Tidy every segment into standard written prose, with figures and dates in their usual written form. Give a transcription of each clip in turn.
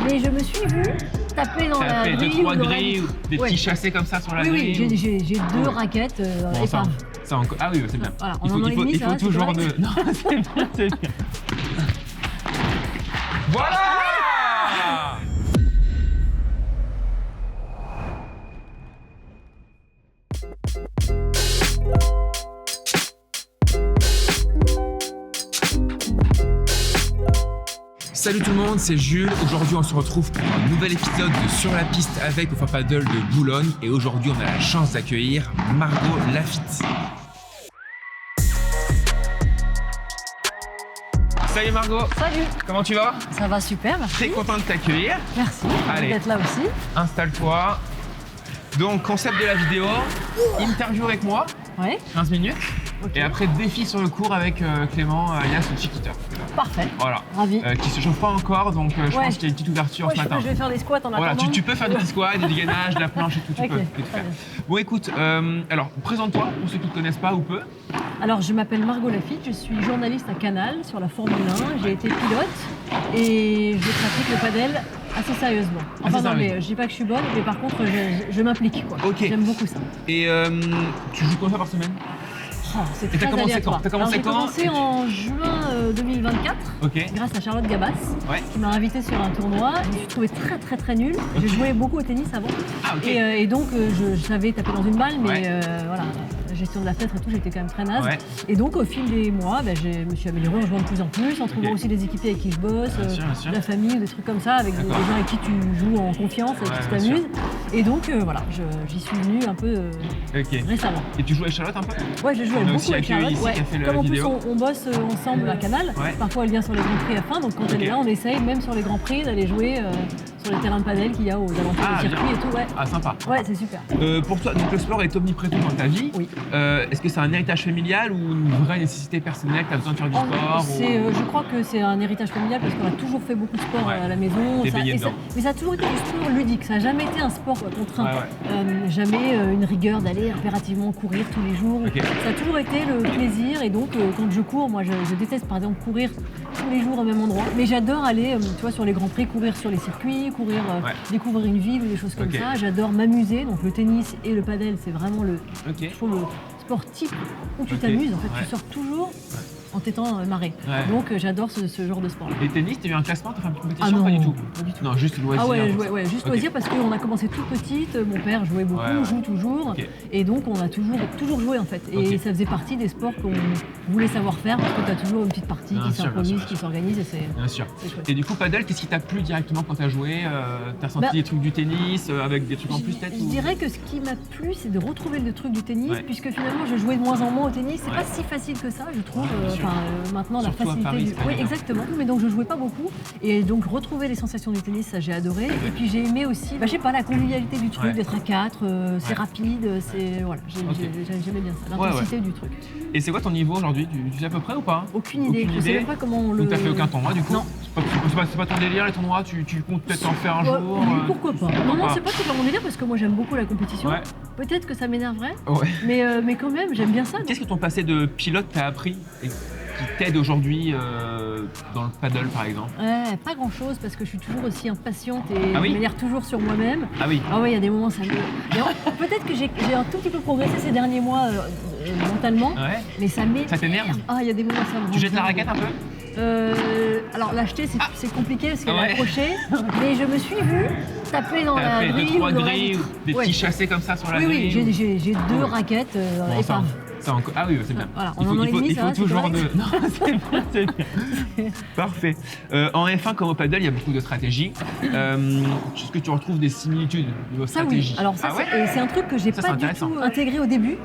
Mais je me suis vue taper dans la grille. Deux, trois grilles ou des petits chassés comme ça sur la grille. Oui, j'ai deux raquettes épaves. Ça encore... Ah oui, c'est bien. Voilà, Il faut toujours de... Non, c'est bien, c'est bien. Voilà. Salut tout le monde, c'est Jules. Aujourd'hui, on se retrouve pour un nouvel épisode de Sur la piste avec au Paddle de Boulogne. Et aujourd'hui, on a la chance d'accueillir Margot Lafitte. Salut Margot. Salut. Comment tu vas? Ça va super, merci. Très content de t'accueillir. Merci Allez. d'être là aussi. Installe-toi. Donc, concept de la vidéo, interview avec moi, Ouais. 15 minutes. Okay. Et après, défi sur le cours avec Clément, alias le Chiquiteur. Parfait. Voilà. Ravi. Qui se chauffe pas encore, donc je pense qu'il y a une petite ouverture ce matin. Je vais faire des squats en attendant. Voilà, tu peux faire des petits squats, des dégainages, de la planche et tout, tu peux tout faire. Bon, écoute, alors, présente-toi pour ceux qui ne te connaissent pas ou peu. Alors, je m'appelle Margot Lafitte, je suis journaliste à Canal sur la Formule 1. J'ai été pilote et je pratique le padel assez sérieusement. Enfin, non, mais je dis pas que je suis bonne, mais par contre, je m'implique, quoi. Okay. J'aime beaucoup ça. Et tu joues combien par semaine? Oh, c'est très aléatoire. T'as commencé quand? J'ai commencé en juin 2024, grâce à Charlotte Gabas, qui m'a invitée sur un tournoi. Je me suis trouvée très nulle. J'ai joué beaucoup au tennis avant. Et donc, je savais taper dans une balle, mais voilà, la gestion de la fenêtre et tout, j'étais quand même très naze. Et donc, au fil des mois, je me suis améliorée en jouant de plus en plus, en trouvant aussi des équipiers avec qui je bosse, de la famille ou des trucs comme ça, avec des gens avec qui tu joues en confiance, avec qui tu t'amuses. Et donc, voilà, j'y suis venue un peu récemment. Et tu joues avec Charlotte un peu? Ouais, je joue avec beaucoup avec Charlotte. Ici, qui a fait Comme en plus vidéo. on bosse ensemble à Canal, parfois elle vient sur les Grands Prix F1, donc quand elle est là, on essaye même sur les Grands Prix d'aller jouer sur les terrains de padel qu'il y a aux alentours du circuit et tout. Ah, sympa. Ouais, c'est super. Pour toi, donc le sport est omniprésent dans ta vie. Oui. Est-ce que c'est un héritage familial ou une vraie nécessité personnelle que tu as besoin de faire du sport Je crois que c'est un héritage familial parce qu'on a toujours fait beaucoup de sport à la maison. Mais ça a toujours été du sport ludique, ça n'a jamais été un sport contraint. Jamais une rigueur d'aller impérativement courir tous les jours. Ça a toujours été le plaisir et donc quand je cours, moi je déteste par exemple courir tous les jours au même endroit, mais j'adore aller tu vois, sur les grands prix, courir sur les circuits, courir découvrir une ville ou des choses comme ça. J'adore m'amuser, donc le tennis et le padel c'est vraiment le sport type où tu t'amuses, en fait tu sors toujours en t'étant marré. Donc j'adore ce genre de sport. Et tennis, tu as eu un classement, tu as fait une compétition? Pas du tout. Non, juste loisir. Ah ouais, juste loisir parce qu'on a commencé toute petite, mon père jouait beaucoup, joue toujours, et donc on a toujours joué en fait. Et ça faisait partie des sports qu'on voulait savoir faire parce que tu as toujours une petite partie qui s'improvise, qui s'organise et c'est chouette. Et du coup, padel, qu'est-ce qui t'a plu directement quand tu as joué? Tu as senti des trucs du tennis avec des trucs en plus peut-être? Je dirais que ce qui m'a plu, c'est de retrouver le truc du tennis, puisque finalement je jouais de moins en moins au tennis. C'est pas si facile que ça, je trouve. Maintenant la facilité Paris, oui, exactement, mais donc je jouais pas beaucoup et donc retrouver les sensations du tennis, ça j'ai adoré. Et puis j'ai aimé aussi je sais pas, la convivialité du truc, d'être à 4, c'est rapide, c'est voilà, j'aimais bien ça, l'intensité du truc. Et c'est quoi ton niveau aujourd'hui? Tu sais à peu près ou pas? Aucune idée, je sais même pas comment on le... Donc t'as fait aucun tournoi du coup? Non. C'est pas ton délire les tournois? Tu comptes peut-être en faire un jour? Pourquoi pas? Non, c'est pas tout mon délire parce que moi j'aime beaucoup la compétition. Peut-être que ça m'énerverait, mais quand même j'aime bien ça. Qu'est-ce que ton passé de pilote t'a appris et qui t'aide aujourd'hui dans le paddle par exemple? Pas grand chose parce que je suis toujours aussi impatiente et je m'énerve toujours sur moi-même. Ah oui, il y a des moments ça me... Peut-être que j'ai un tout petit peu progressé ces derniers mois mentalement, mais ça m'énerve. Ça t'énerve? Ah, il y a des moments ça me... Tu jettes la raquette un peu? Alors l'acheter c'est compliqué parce qu'elle est accrochée, mais je me suis vue taper dans la grille. Deux, trois grilles, des petits chassés comme ça sur la grille. Oui, j'ai deux raquettes épaves. Ah oui, c'est bien. Voilà, il faut toujours de... Non, c'est bien. Parfait. En F1 comme au paddle, il y a beaucoup de stratégies. Est-ce que tu retrouves des similitudes de vos stratégies? Oui. Alors ça, c'est un truc que j'ai pas du tout intégré au début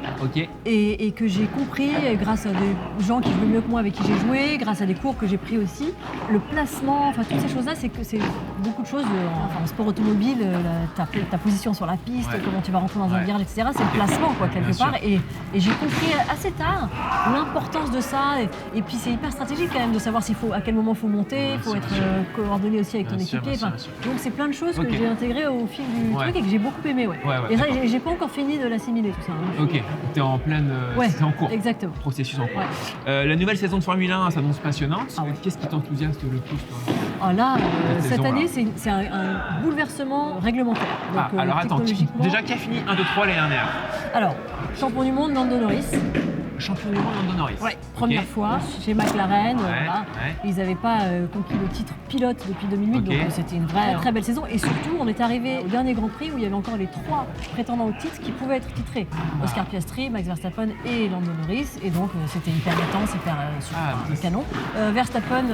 et que j'ai compris grâce à des gens qui jouent mieux que moi avec qui j'ai joué, grâce à des cours que j'ai pris aussi. Le placement, enfin toutes ces choses-là, c'est beaucoup de choses. En sport automobile, ta position sur la piste, comment tu vas rentrer dans un virage, etc. C'est le placement quelque part. Et j'ai compris compris assez tard l'importance de ça. Et puis c'est hyper stratégique quand même de savoir à quel moment il faut monter, il faut être coordonné aussi avec ton équipier. Donc c'est plein de choses que j'ai intégrées au fil du truc et que j'ai beaucoup aimé. Et ça, j'ai pas encore fini de l'assimiler tout ça. Ok, t'es en pleine... c'est en cours. Exactement. Processus en cours. La nouvelle saison de Formule 1 s'annonce passionnante. Qu'est-ce qui t'enthousiaste le plus, toi? Là, cette année, c'est un bouleversement réglementaire. Donc, alors attends, déjà qui a fini 1, 2, 3 l'année dernière? Alors, champion du monde, Lando Norris. Champion du monde, Lando Norris. Première fois chez McLaren. Ils n'avaient pas conquis le titre pilote depuis 2008, donc c'était une très belle saison. Et surtout, on est arrivé au dernier Grand Prix où il y avait encore les 3 prétendants au titre qui pouvaient être titrés. Oscar Piastri, Max Verstappen et Lando Norris. Et donc, c'était hyper intense, hyper canon. Verstappen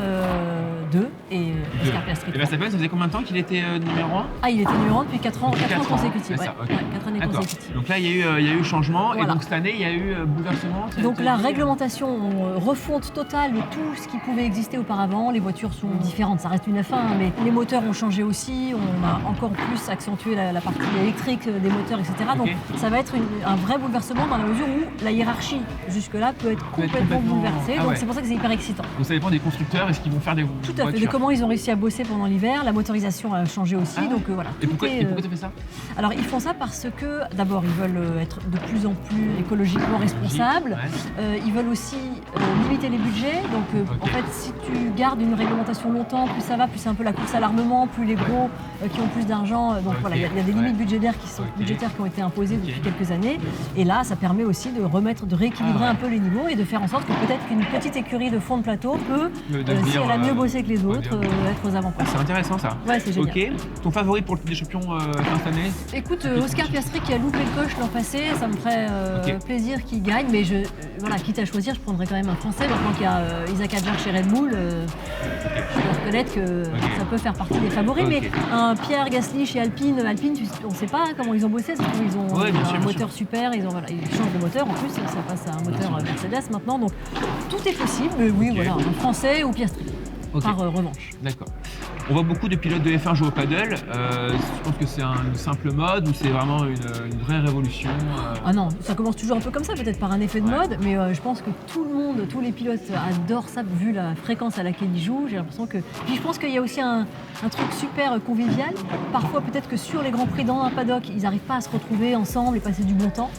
2 et Oscar Piastri 3. Et Verstappen, ça faisait combien de temps qu'il était numéro 1? Il était numéro 1 depuis 4 ans consécutifs. 4 années consécutives. Donc là, il y a eu changement. Et donc cette année, il y a eu bouleversement. Donc la réglementation, refonte totale de tout ce qui pouvait exister auparavant. Les voitures sont différentes, ça reste une F1, mais les moteurs ont changé aussi. On a encore plus accentué la partie électrique des moteurs, etc. Donc ça va être un vrai bouleversement dans la mesure où la hiérarchie jusque-là peut être complètement bouleversée. Donc c'est pour ça que c'est hyper excitant. Donc ça dépend des constructeurs et ce qu'ils vont faire des voitures. Tout à fait, de comment ils ont réussi à bosser pendant l'hiver. La motorisation a changé aussi. Donc voilà. Et pourquoi tu fais ça? Alors ils font ça parce que d'abord ils veulent être de plus en plus écologiquement responsables. Ils veulent aussi limiter les budgets. Donc en fait, si tu gardes une réglementation longtemps, plus ça va, plus c'est un peu la course à l'armement, plus les gros qui ont plus d'argent. Donc voilà, il y a des limites budgétaires qui ont été imposées depuis quelques années. Et là, ça permet aussi de rééquilibrer un peu les niveaux et de faire en sorte que peut-être qu'une petite écurie de fond de plateau peut, si elle a mieux bossé que les autres, être aux avant-postes. C'est intéressant ça. Ouais, c'est génial. Ok. Ton favori pour le titre des champions fin cette année? Écoute, Oscar Piastri qui a loupé le coche l'an passé, ça me ferait plaisir qu'il gagne, mais quitte à choisir, je prendrais quand même un Français. Maintenant qu'il y a Isaac Hadjar chez Red Bull, je dois reconnaître que ça peut faire partie des favoris. Mais un Pierre Gasly chez Alpine, on ne sait pas comment ils ont bossé. Ils ont un moteur super, ils changent de moteur en plus, ça passe à un moteur Mercedes maintenant. Donc tout est possible, mais oui, voilà, un Français ou Piastri, par revanche. D'accord. On voit beaucoup de pilotes de F1 jouer au paddle. Je pense que c'est un simple mode ou c'est vraiment une vraie révolution Ah non, ça commence toujours un peu comme ça, peut-être par un effet de mode, mais je pense que tout le monde, tous les pilotes adorent ça, vu la fréquence à laquelle ils jouent. J'ai l'impression que... Puis je pense qu'il y a aussi un truc super convivial. Parfois, peut-être que sur les Grands Prix dans un paddock, ils n'arrivent pas à se retrouver ensemble et passer du bon temps.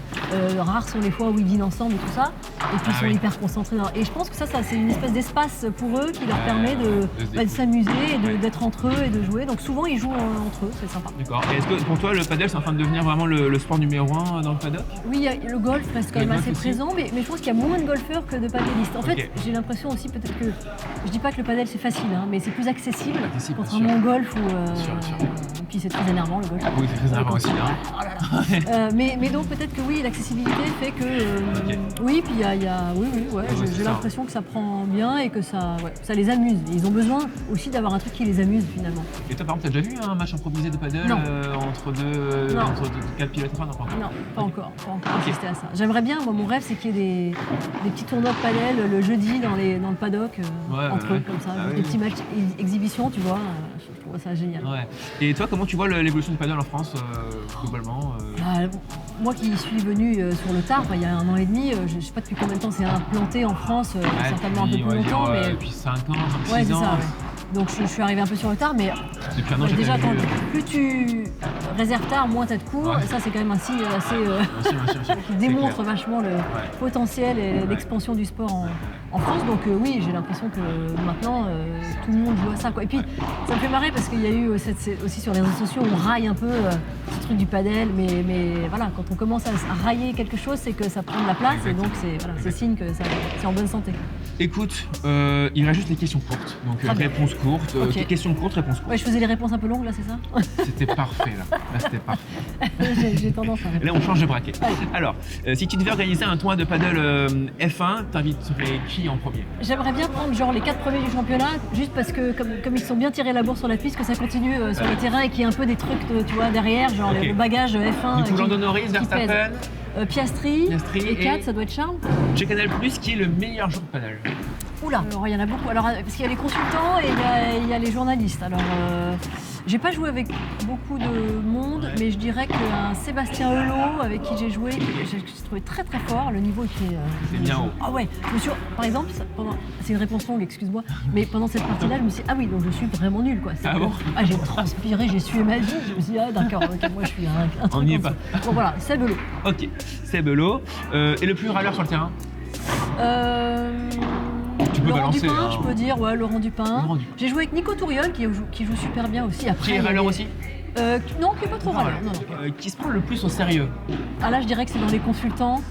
Rares sont les fois où ils dînent ensemble et tout ça. Et puis ils sont hyper concentrés. Et je pense que ça c'est une espèce d'espace pour eux qui leur permet de s'amuser et d'être entre eux et de jouer. Donc souvent ils jouent entre eux, c'est sympa. D'accord. Et est-ce que pour toi le paddle c'est en train de devenir vraiment le sport numéro 1 dans le paddock? Oui, le golf reste quand même assez présent, mais je pense qu'il y a moins de golfeurs que de paddlistes. En fait, j'ai l'impression aussi peut-être que, je dis pas que le paddle c'est facile, mais c'est plus accessible contrairement au golf où puis c'est très énervant le golf. Oui, c'est très énervant aussi. Mais donc peut-être que oui, l'accessibilité fait que oui, puis j'ai l'impression que ça prend bien et que ça les amuse. Ils ont besoin aussi d'avoir un truc qui les amuse finalement. Et toi par exemple, t'as déjà vu un match improvisé de paddle entre quatre pilotes? Non, pas encore assisté à ça. J'aimerais bien, mon rêve c'est qu'il y ait des petits tournois de paddle le jeudi dans le paddock entre eux comme ça, des petits matchs exhibition, tu vois. Je trouve ça génial. Et toi, comment tu vois l'évolution du paddle en France globalement? Moi qui suis venue sur le tard, il y a 1 an et demi, je ne sais pas depuis combien de temps c'est implanté en France, certainement un peu plus longtemps. Mais depuis 5 ans, 6 ans. Donc je suis arrivée un peu sur le tard, mais depuis un an, déjà plus tu réserves tard, moins tu as de cours. Ça c'est quand même un signe assez qui démontre vachement le potentiel et l'expansion du sport en France. Donc oui, j'ai l'impression que maintenant tout le monde joue à ça, quoi. Et puis ça me fait marrer parce qu'il y a eu aussi sur les réseaux sociaux, on raille un peu ce truc du padel, mais voilà, quand on commence à railler quelque chose, c'est que ça prend de la place. Et donc c'est signe que c'est en bonne santé. Écoute, il reste juste les questions courtes. Donc réponse courte, questions courtes, réponse courte. Ouais, je faisais les réponses un peu longues là, c'est ça? C'était parfait là. C'était parfait. J'ai tendance à répondre. Là on change de braquet. Alors, si tu devais organiser un tournoi de paddle F1, t'inviterais qui en premier? J'aimerais bien prendre genre les 4 premiers du championnat, juste parce que comme ils sont bien tirés la bourre sur la piste, que ça continue sur le terrain et qu'il y ait un peu des trucs tu vois, derrière, genre le bagage F1. Du coup, Lando Norris, Verstappen, Piastri et 4, ça doit être Charles. Chez Canal+, qui est le meilleur joueur de paddle? Oula, alors il y en a beaucoup. Alors, parce qu'il y a les consultants et il y a les journalistes. Alors, j'ai pas joué avec beaucoup de monde, mais je dirais qu'un Sébastien Helot, avec qui j'ai joué, j'ai trouvé très très fort. Le niveau était. C'est bien haut. Ah ouais, par exemple, c'est une réponse longue, excuse-moi, mais pendant cette partie-là, je me suis dit, ah oui, donc je suis vraiment nulle, quoi. Ah bon? Ah, j'ai transpiré, j'ai sué ma vie. Je me suis dit, ah d'accord, ok, moi je suis un truc. On n'y est pas. Bon voilà, Seb Helot. Ok, Seb Helot. Et le plus râleur sur le terrain? Tu peux Laurent balancer. Dupin, je peux dire, ouais, Laurent Dupin. J'ai joué avec Nico Touriol qui joue super bien aussi. Après, Qui est râleur aussi? Non, qui n'est pas trop râleur. Non. Qui se prend le plus au sérieux? Ah là, je dirais que c'est dans les consultants.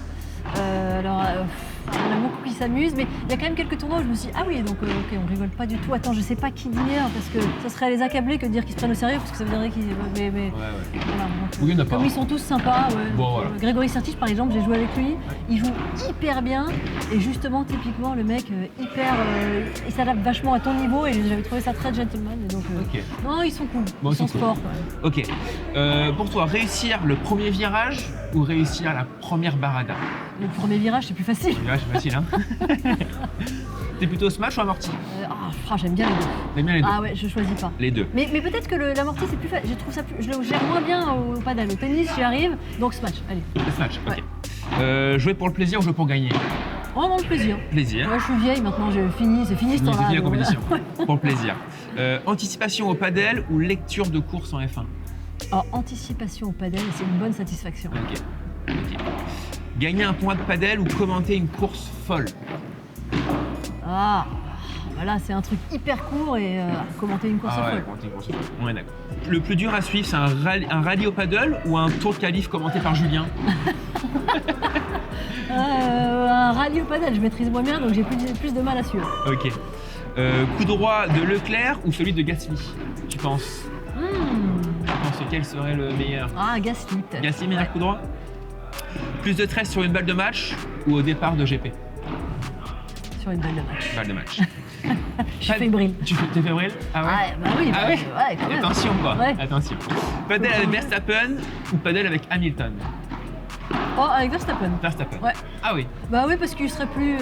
Il y en a beaucoup qui s'amusent, mais il y a quand même quelques tournois où je me suis dit, ah oui, donc ok, on rigole pas du tout. Attends, je sais pas qui dire, parce que ça serait les accabler que de dire qu'ils se prennent au sérieux, parce que ça veut dire qu'ils. Mais voilà, donc, Oui, il y en a pas. Comme ils sont tous sympas, Bon, voilà. Grégory Sertic, par exemple, j'ai joué avec lui, il joue hyper bien, et justement, typiquement, le mec, il s'adapte vachement à ton niveau, et j'avais trouvé ça très gentleman. Et donc, Ok. non, ils sont cool, Bon, ils sont cool. sport quand même. Ok. Pour toi, réussir le premier virage ou réussir la première barada? Le premier virage, c'est plus facile. Le virage, c'est facile, hein? T'es plutôt smash ou amorti? J'aime bien les deux. T'aimes bien les deux? Ah ouais, je choisis pas. Les deux. Mais peut-être que l'amorti c'est plus facile. Je trouve ça je le gère moins bien au paddle. Au tennis, j'y arrive. Donc smash, allez. Le smash, ok. Ouais. Jouer pour le plaisir ou jouer pour gagner? Vraiment le plaisir. Plaisir. Moi je suis vieille maintenant, c'est fini ce temps-là. C'est fini la donc, compétition. voilà. Pour le plaisir. Anticipation au paddle ou lecture de course en F1? Alors, anticipation au paddle, c'est une bonne satisfaction. Ok. Gagner un point de paddle ou commenter une course folle? Ah, voilà, c'est un truc hyper court et commenter une course folle. Commenter une course folle. On est d'accord. Le plus dur à suivre, c'est un rallye au paddle ou un tour de qualif commenté par Julien? Un rallye au paddle, je maîtrise moins bien, donc j'ai plus de mal à suivre. Ok. Coup droit de Leclerc ou celui de Gasly, tu penses? Tu penses quel serait le meilleur? Ah, Gasly peut-être. Gasly, meilleur coup droit? Plus de 13 sur une balle de match ou au départ de GP? Sur une balle de match. Balle de match. Je suis fébrile. T'es fébrile? Ah ouais? Bah oui, Ah ouais? ouais, quand même. Attention quoi, Ouais. attention. Paddle avec Verstappen ou paddle avec Hamilton? Oh, avec Verstappen. Verstappen. Ouais. Ah oui. Bah oui, parce qu'il serait plus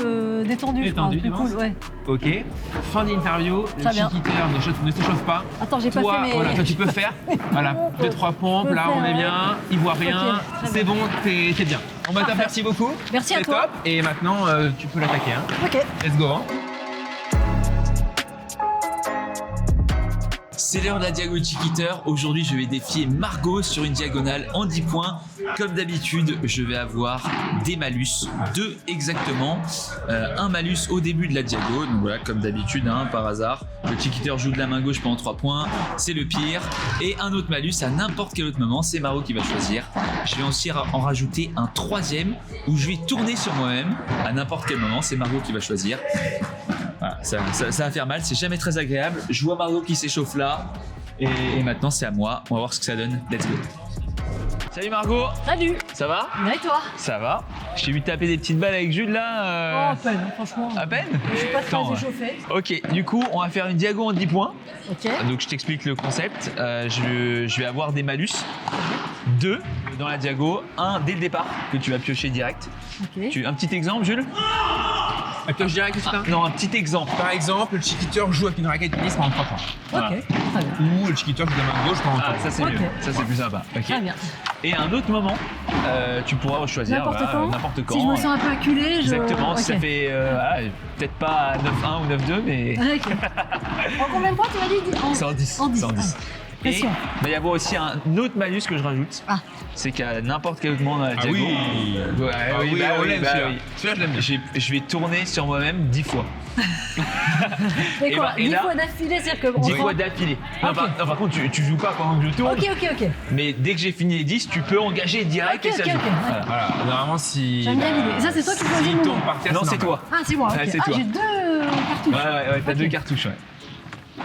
détendu, je Détendu, crois, plus tu cool, ouais. Ok. Fin d'interview, le Ça vient. chiquiteur ne s'échauffe pas. Attends, j'ai pas Toi, fait mes... voilà, toi tu peux faire. Voilà, 2-3 pompes, peux là faire, on est ouais. bien, il voit rien, Ok, très c'est bien. bon, t'es bien. On va Parfait. merci beaucoup. Merci à C'est toi. top. Et maintenant tu peux l'attaquer. Hein. Ok. Let's go. Hein. C'est l'heure de la Diago Chiquiteur. Aujourd'hui, je vais défier Margot sur une diagonale en 10 points. Comme d'habitude, je vais avoir des malus, 2 exactement. Un malus au début de la Diago, donc voilà, comme d'habitude, hein, par hasard. Le Chiquiteur joue de la main gauche pendant 3 points, c'est le pire. Et un autre malus à n'importe quel autre moment, c'est Margot qui va choisir. Je vais aussi en rajouter un 3e où je vais tourner sur moi-même à n'importe quel moment, c'est Margot qui va choisir. Voilà, ça va faire mal, c'est jamais très agréable. Je vois Margot qui s'échauffe là. Et maintenant c'est à moi, on va voir ce que ça donne. Let's go. Salut Margot. Salut. Ça va? Bien et toi? Ça va. Je t'ai vu taper des petites balles avec Jules Oh, là. à peine, franchement. À peine? Je suis pas très Attends, échauffée. Ok, du coup on va faire une diago en 10 points. Ok. Donc je t'explique le concept. Je vais avoir des malus. 2 dans la diago, 1 dès le départ que tu vas piocher direct. Ok. Un petit exemple Jules? Attends, je dirais que c'est un. Non, un petit exemple. Par exemple, le chiquiteur joue avec une raquette tennis pendant 3 points. Voilà. Ok, très bien. Ou le chiquiteur joue de la main gauche pendant 3 Ah, points. ça c'est Ok. mieux, ça c'est plus sympa. Ok. Très bien. Et à un autre moment, tu pourras choisir N'importe voilà, quand. n'importe quand. Si je me sens un peu acculée, je... Exactement, si ça Ok. fait voilà, peut-être pas 9-1 ou 9-2, mais Ok. En combien de points tu m'as dit? 110. En 10. 110. Et Pression. il va y avoir aussi un autre malus que je rajoute. Ah. C'est qu'à n'importe quel moment dans la Ah diago. oui. Ouais, Ah oui, oui, bah on oui, l'aime, bah celui-là. oui. Celui-là, je l'aime bien. Je vais tourner sur moi-même 10 fois. Mais Et quoi, bah, et 10 là- fois d'affilée, c'est-à-dire que... 10 fois d'affilée. Non, Ok. non, par contre, tu joues pas pendant que je tourne. Ok. Mais dès que j'ai fini les 10, tu peux engager direct Ok, et ça ok, joue. ok. Voilà. Voilà, normalement si. J'aime bien l'idée. Et ça, c'est toi qui choisis S'il le tombe moment. par terre, Non, c'est normal. toi. Ah, c'est moi, ok. Ouais, c'est Ah, toi. j'ai 2 cartouches. Ouais, t'as Ok. 2 cartouches, ouais.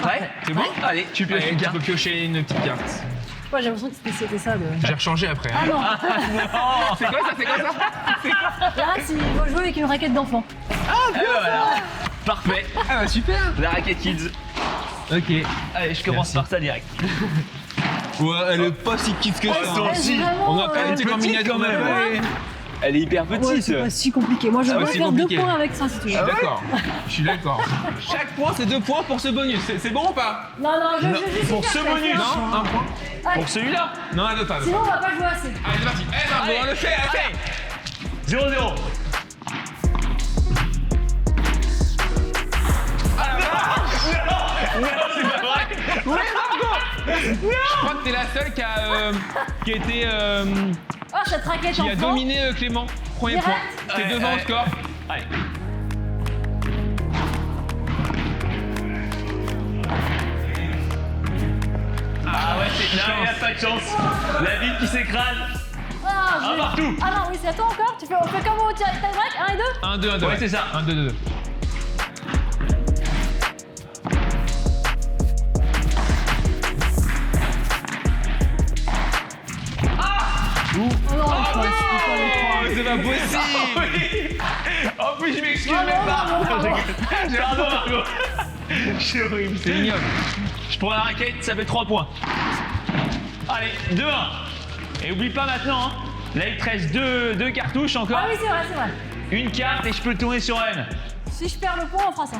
Prêt? C'est bon? Ouais. Allez, tu pioches Allez, une tu carte. peux piocher une petite carte. Je sais pas, j'ai l'impression que c'était ça. J'ai rechangé après. Ah Hein. non, C'est quoi ça? C'est quoi ça? là, il faut jouer avec une raquette d'enfant. Et voilà. Parfait. Ah bah super. La raquette kids. Ok. Allez, je commence Merci. par ça direct. Ouais, elle est pas si kite que Oh, ça. toi Eh, aussi. vraiment, On a pas été petite combinaison quand même. même. Elle est hyper petite. Ouais, c'est pas si compliqué. Moi, je Ah ouais, vais c'est faire compliqué. 2 points avec ça si tu veux. Je suis d'accord. Je suis d'accord. Chaque point, c'est 2 points pour ce bonus. C'est bon ou pas? Non, je suis pour ce faire bonus. ça. Non, un point. Allez. Pour celui-là. Non, un pas. Sinon, on va pas jouer assez. Allez, c'est parti. Eh, Margot, on le fait, allez. 0-0. Non, c'est pas vrai. Oui, Margot. Je crois que t'es la seule qui a été Oh, cette raquette qui en a fond. dominé Clément. Premier Direct. point. T'es Ouais, devant au ouais. score. Allez. Ah ouais, non, il a pas de chance. La ville qui s'écrase. Ah, Un partout. Ah non, oui, c'est à toi encore. On fait comme au tie-break, 1 et 2. 1, 2, 1, 2. Ouais, c'est ça. 1, 2, 2. Oh non, il faut les trois. C'est pas possible. En plus, je m'excuse Non, même non, pas. non, non, non. Pardon, Margot. C'est horrible. C'est ignoble. Je prends la raquette, ça fait 3 points. Allez, 2-1. Et oublie pas maintenant, hein. Là, il te reste deux cartouches encore. Ah oui, c'est vrai, c'est vrai. Une carte et je peux le tourner sur elle. Si je perds le point, on fera ça.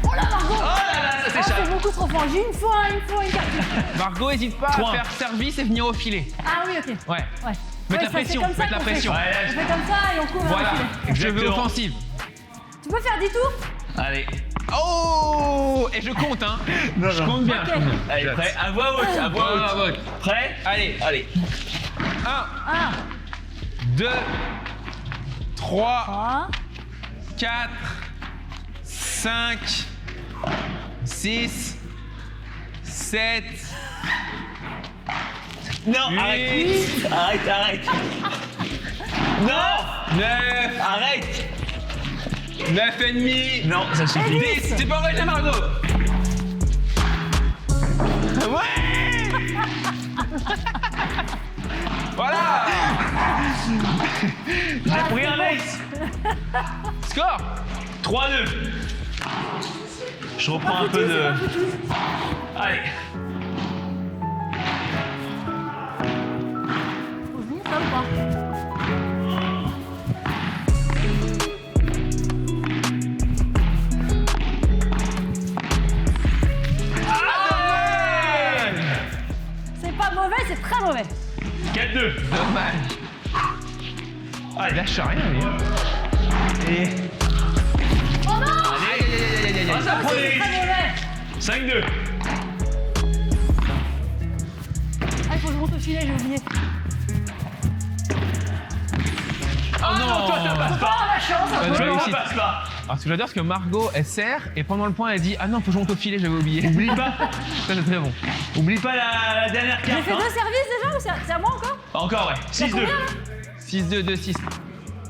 Oh là, Margot. Oh là là, ça Ah, s'échappe. c'est beaucoup trop fort. J'ai une fois une carte. Margot, hésite pas Trois. à faire service et venir au filet. Ah oui, ok. Ouais. Ouais. Mettre Ouais, la ça, c'est pression, comme ça mettre la qu'on fait. pression. Ouais, là, On fait comme ça et on court vers Voilà. le filet. Je veux Exactement. offensive. Tu peux faire 10 tours? Allez. Oh! Et je compte, hein. Je compte bien. Ok. Je compte bien. Allez, prêt? À voix haute, à voix À voix haute. haute. Prêt? Allez. 1, Ah, 2, 3, 3. 4, 5, 6, 7, Non, 8, arrête. Non! 9, Arrête! 9 et demi. Non, ça suffit. 10. C'est pas vrai, la Margot. Ouais. Voilà. J'ai pris un ace. Score. 3-2. Je reprends un peu de... Allez. Faut venir ça ou pas? C'est pas mauvais, c'est très mauvais. 4-2. Dommage. Allez, Lâche rien, lui. Et... Oh non! Aïe, aïe, aïe, aïe, aïe, Ah, aïe. ça prend C'est des très risques. mauvais. 5-2. Ah, il faut que je monte au filet, j'ai oublié. Oh non. Toi, ça passe Oh, pas. la chance! Bah, un tu peu. vois, Ça ici. passe pas. Alors, ce que j'adore, c'est que Margot, elle serre et pendant le point, elle dit: ah non, faut que je monte au filet, j'avais oublié. Oublie pas. Ça, c'est très bon. Oublie pas la dernière J'ai carte. fait hein. 2 services déjà ou c'est à moi encore? Encore, ouais. Il y a 6-2. combien, là? 6, 2, 2, 6.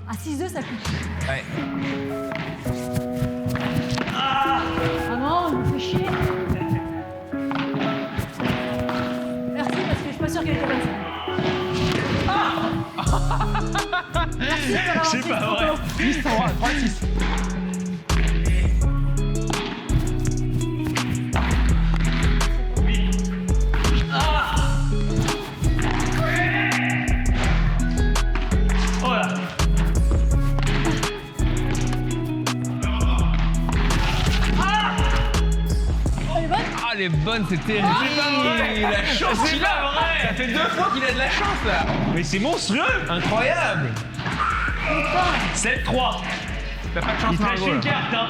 Ah, 6-2, ça pique. Ouais. Ah! Ah non, il me fait chier. Merci, parce que je suis pas sûre qu'elle était bonne. Merci pour l'avoir C'est pris, pas vrai. Toto. 10, 3, 3, 6. Oh là. Elle est bonne? Ah, les bonnes, c'est terrible. La chance C'est qu'il pas a. vrai. Ça fait 2 fois qu'il a de la chance, là. Mais c'est monstrueux. Incroyable. 7-3. T'as pas de chance, Il te reste Margot, une là. carte, hein.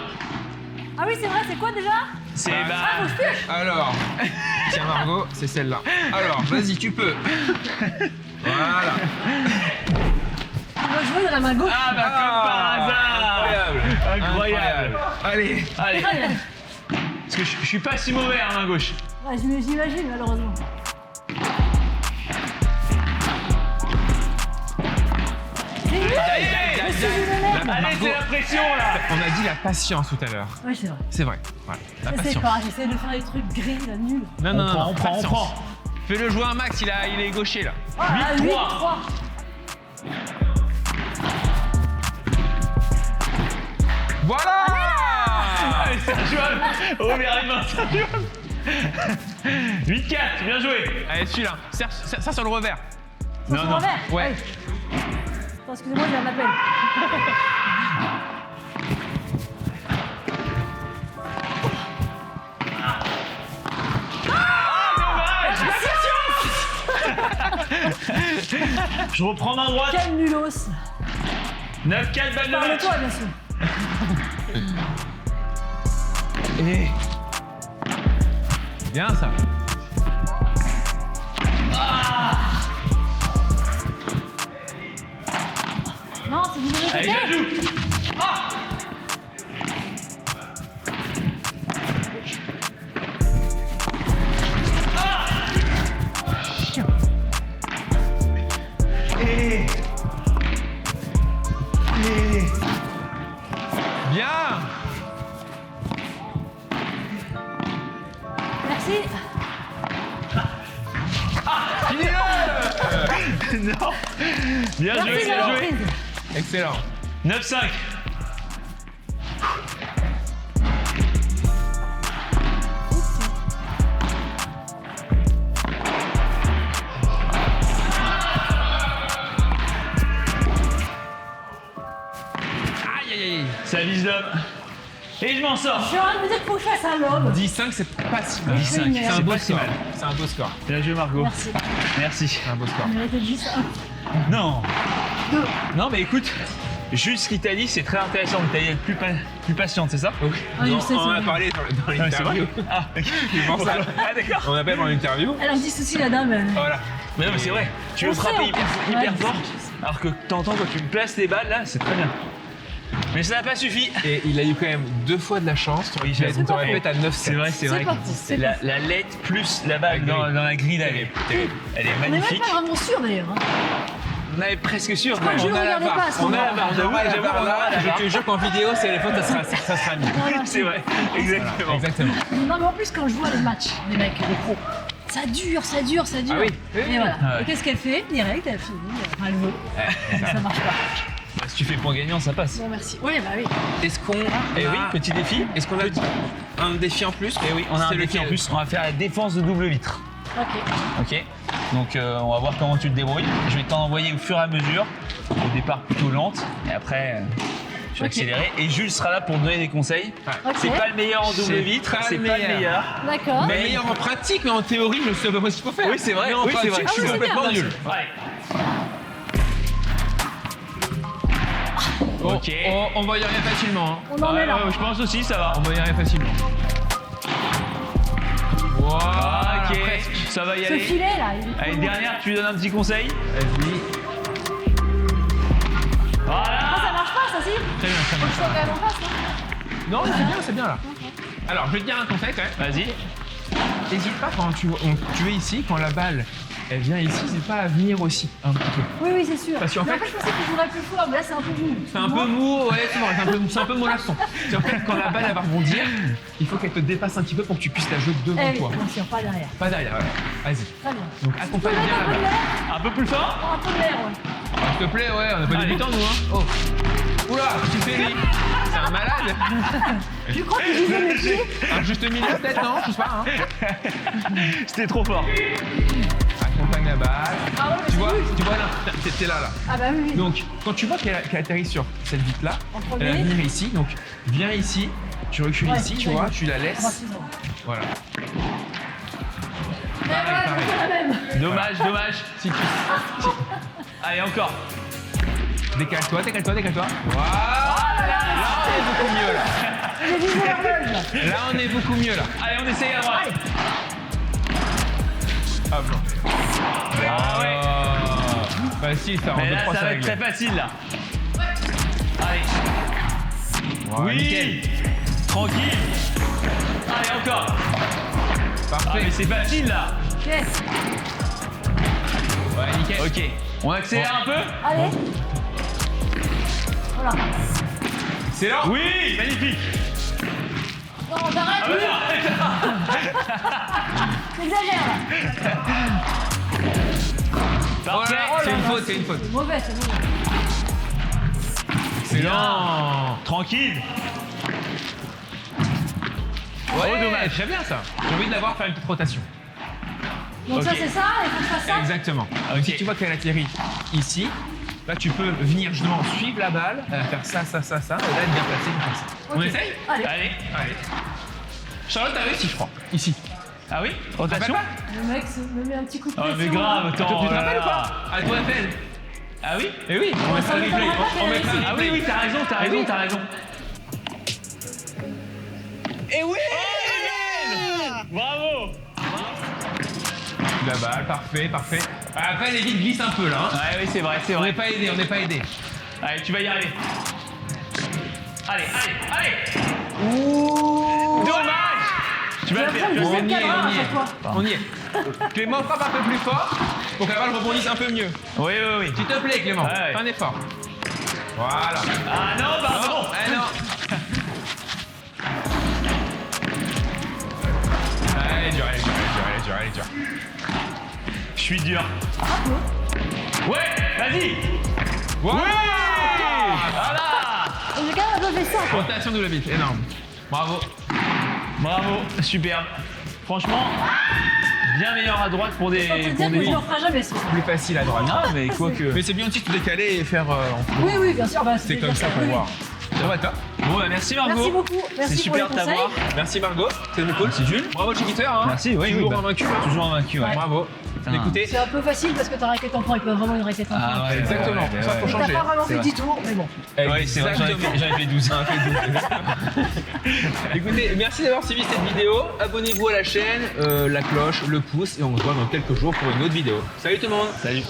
Ah oui, c'est vrai, c'est quoi déjà? C'est Ah, faut que je pioche. Alors, tiens Margot, c'est celle-là. Alors, vas-y, tu peux. Voilà. On va jouer de la main gauche. Ah bah comme par hasard. Incroyable. Allez. Allez. Très bien. Parce que je suis pas si mauvais à main gauche. Ouais, j'imagine, malheureusement. C'est nul. Je suis une merde. Allez, Margot, c'est la pression là. on a dit la patience tout à l'heure. Ouais, c'est vrai. C'est vrai. Voilà, la Je sais patience. pas, j'essaie de faire des trucs gris, là, nul. Non, non, non, On prend. patience. Fais-le jouer un max, il est gaucher là. Ah, 8-3. 8-3. Voilà. Allez, c'est injouable. Oh, mais arrive, c'est injouable. 8-4, bien joué. Allez, celui-là. Serre ça sur le revers. Sur le revers. Ouais. Attends, excusez-moi, j'ai un appel. Je reprends main droite. Quel nulos. 9-4, balle de match. Parle-toi, bien sûr. Et... Bien ça. Non, c'est du mauvais Allez, côté. je joue. Bien. Merci. Finis-le. Non. Bien joué, Merci de bien la joué. reprise. Excellent. 9-5. Aïe aïe aïe. Ça vise l'homme. Et je m'en sors. Je suis en train de me dire qu'il faut que je fasse un lobe. 10-5, c'est pas si mal. 10-5, C'est un c'est beau pas si score. mal. C'est un beau score. Bien joué, Margot. Merci. Merci. C'est un beau score. On méritait 10. Non. 2. Non, mais écoute, juste ce qu'il t'a dit, c'est très intéressant. Il t'a dit d'être plus patiente, c'est ça? Oui. Ah, je Non, sais, on en c'est a vrai. parlé dans l'interview. Ah, ok. C'est pour ça. Ah, d'accord. On appelle dans l'interview. Elle a un petit souci, la dame. Voilà. Mais non, mais c'est vrai. Tu veux On sait, frapper on hyper pense. Ouais, fort, je sais. alors que t'entends quand tu me places les balles, là, c'est très bien. Mais ça n'a pas suffi. Et il a eu quand même 2 fois de la chance. Oui, Tu j'avoue. t'aurais fait à 9-7. C'est vrai, c'est vrai. parti, c'est La, parti. la lettre plus la balle La dans grille. la grille, elle est On n'est même magnifique. pas vraiment sûr d'ailleurs. hein. On est presque sûr. crois que je On a la regardais barre. pas à ce On a moment-là. la barre. J'avoue, On a la j'avoue, barre on a là. la Je barre. te jure qu'en vidéo, c'est les fautes, ça sera mieux. Voilà. C'est vrai, exactement. Exactement. Non, mais en plus, quand je vois les matchs, les mecs, les pros, ça dure, ça dure, ça dure. Ah oui, oui, Et oui. voilà. Ah ouais. Et qu'est-ce qu'elle fait? Direct, elle finit. Enfin, elle veut. Ça marche pas. Bah, si tu fais point gagnant, ça passe. Bon, merci. Oui, bah oui. Est-ce qu'on Et oui, petit défi. Est-ce qu'on a un défi en plus? Et oui, on a un C'est défi en lequel? plus. On va faire la défense de double vitre. Ok. Ok. Donc on va voir comment tu te débrouilles. Je vais t'en envoyer au fur et à mesure. Au départ plutôt lente et après tu vas Ok. accélérer. Et Jules sera là pour te donner des conseils. Ok. C'est pas le meilleur en double C'est vitre, pas c'est le pas le meilleur. meilleur. D'accord. Mais meilleur en pratique, mais en théorie, je sais à peu près ce qu'il faut faire. Oui, c'est vrai. Mais en Oui, c'est pratique, vrai. je suis Ah oui, c'est complètement bien. nul. Ouais. Oh, Ok. oh, on va y arriver facilement. Hein. On en est là. Je pense aussi, ça va. On va y arriver facilement. Voilà, Ok, presque. ça va y Ce aller. filet là, il est trop Allez, long. dernière, tu lui donnes un petit conseil. Vas-y. Voilà. Ah, ça marche pas, ça si? Très bien, très Faut bien. que je sois quand même en face, non? Non, c'est bien là. Alors, je vais te dire un conseil quand même. Vas-y. N'hésite pas quand tu es ici, quand la balle elle vient ici, n'hésite pas à venir aussi un petit peu. Oui, oui, c'est sûr. Parce qu'en Mais fait- je pensais que je jouerais plus fort, mais là, c'est un peu mou. C'est un peu mou, ouais, c'est vrai, c'est un peu mollasson. C'est en fait, quand la balle elle va rebondir, il faut qu'elle te dépasse un petit peu pour que tu puisses la jouer devant Eh oui, toi. bien sûr, pas derrière. Pas derrière, voilà. Vas-y. Très bien. Donc Tu peux accompagne mettre bien un la peu de balle. l'air? Un peu plus fort. Un peu de l'air, ouais. S'il te plaît, ouais, on n'a pas Allez. débutant nous, hein. Oh. Oula, tu fais lui. C'est un malade. Tu crois que je disais mes pieds? Un juste milieu peut-être, non? Je sais pas, hein. C'était trop fort. Accompagne la balle. Ah ouais, mais Tu c'est vois, nul. là, t'es là, là. Ah bah oui, oui. Donc, quand tu vois qu'elle atterrit sur cette vitre-là, En elle va premier. venir ici. Donc, viens ici, tu recules Ouais, ici, tu vas-y. vois, tu la Ah bah, laisses. c'est bon. Voilà. Mais voilà, pareil. je fais la même. Dommage, dommage. Si tu... Allez, encore. Décale-toi. Voilà. Là, on est beaucoup mieux, là. J'ai visé la gueule, là. Là, on est beaucoup mieux, là. Allez, on essaye à droite. Hop. Ah ouais. Facile, ça, en Mais 2-3, là, ça ça va être règle. très facile, là. Allez. Voilà, nickel. Tranquille. Allez, encore. Ah, Parfait. mais c'est facile, là. Yes. Ouais, nickel. Ok. On accélère un peu. Allez. Voilà. Excellent. Oui, magnifique. Non, t'arrêtes, Ah, lui. bah, T'exagères, là. Parfait. Voilà, c'est une faute, c'est une faute. C'est mauvais, c'est mauvais. Excellent. Tranquille. Ouais, Oh, dommage. très bien ça. J'ai envie de la voir faire une petite rotation. Donc ça Ok. c'est ça, il faut que je fasse ça. Exactement. Ok. Si tu vois qu'elle atterrit ici, là tu peux venir justement suivre la balle, faire ça, et là être bien placé pour faire ça. On Ok. essaye? Allez. Allez. Allez. Charlotte, t'as réussi, je crois. Ici. Ah oui? Tu te rappelles Rotation? pas? Le mec me met un petit coup de Oh, pression. mais grave, là. attends. Tu te oh là rappelles ou là. pas? À toi, appelle. Ah oui? Eh oui, on mettra ça le replay. m'étonnerait pas On qu'elle mettra le réussisse. Ah replay. oui, t'as raison, Et oui! Bravo! La balle, parfait. Après, les vides glissent un peu là. Hein. Ouais, oui, c'est vrai. On n'est pas aidé, Allez, tu vas y arriver. Allez. Ouh! Dommage! Tu vas le faire, tu vas le On faire. y est, cadre à chaque fois. on y est. Clément, frappe un peu plus fort pour que la balle rebondisse un peu mieux. Oui. S'il te plaît, Clément, Ouais. fais un effort. Voilà. Ah non, pardon! Ah non. Allez, dur. Je suis dur. Ouais, vas-y! Voilà. Voilà! J'ai quand même un peu fait ça. Rotation double bite, énorme. Bravo. Bravo, superbe. Franchement, bien meilleur à droite pour des. Je peux te dire que je ne le ferai jamais ça. Plus facile à droite. Non, mais quoi que. Mais c'est bien aussi de te décaler et faire en fond. Oui, bien sûr. Bah, C'est bien comme ça sûr, pour oui, voir. Ça va, toi? Bon, bah, merci Margot. Merci beaucoup. Merci C'est pour les super de conseils. t'avoir. Merci Margot, c'est cool. Merci Jules. Bravo Chiquiteur, hein. Merci, oui, Toujours oui, bah, invaincu. Hein. Toujours invaincu, ouais. Bravo. Putain. Écoutez, C'est un peu facile parce que ta raquette en prend, il peut vraiment une raquette en prend. Ah ouais, exactement. ouais, Ça, faut Et t'as changer. pas vraiment c'est fait vrai. 10 tours, mais bon. Ouais, c'est vrai, j'en ai fait 12. Écoutez, merci d'avoir suivi cette vidéo. Abonnez-vous à la chaîne, la cloche, le pouce et on se voit dans quelques jours pour une autre vidéo. Salut tout le monde. Salut.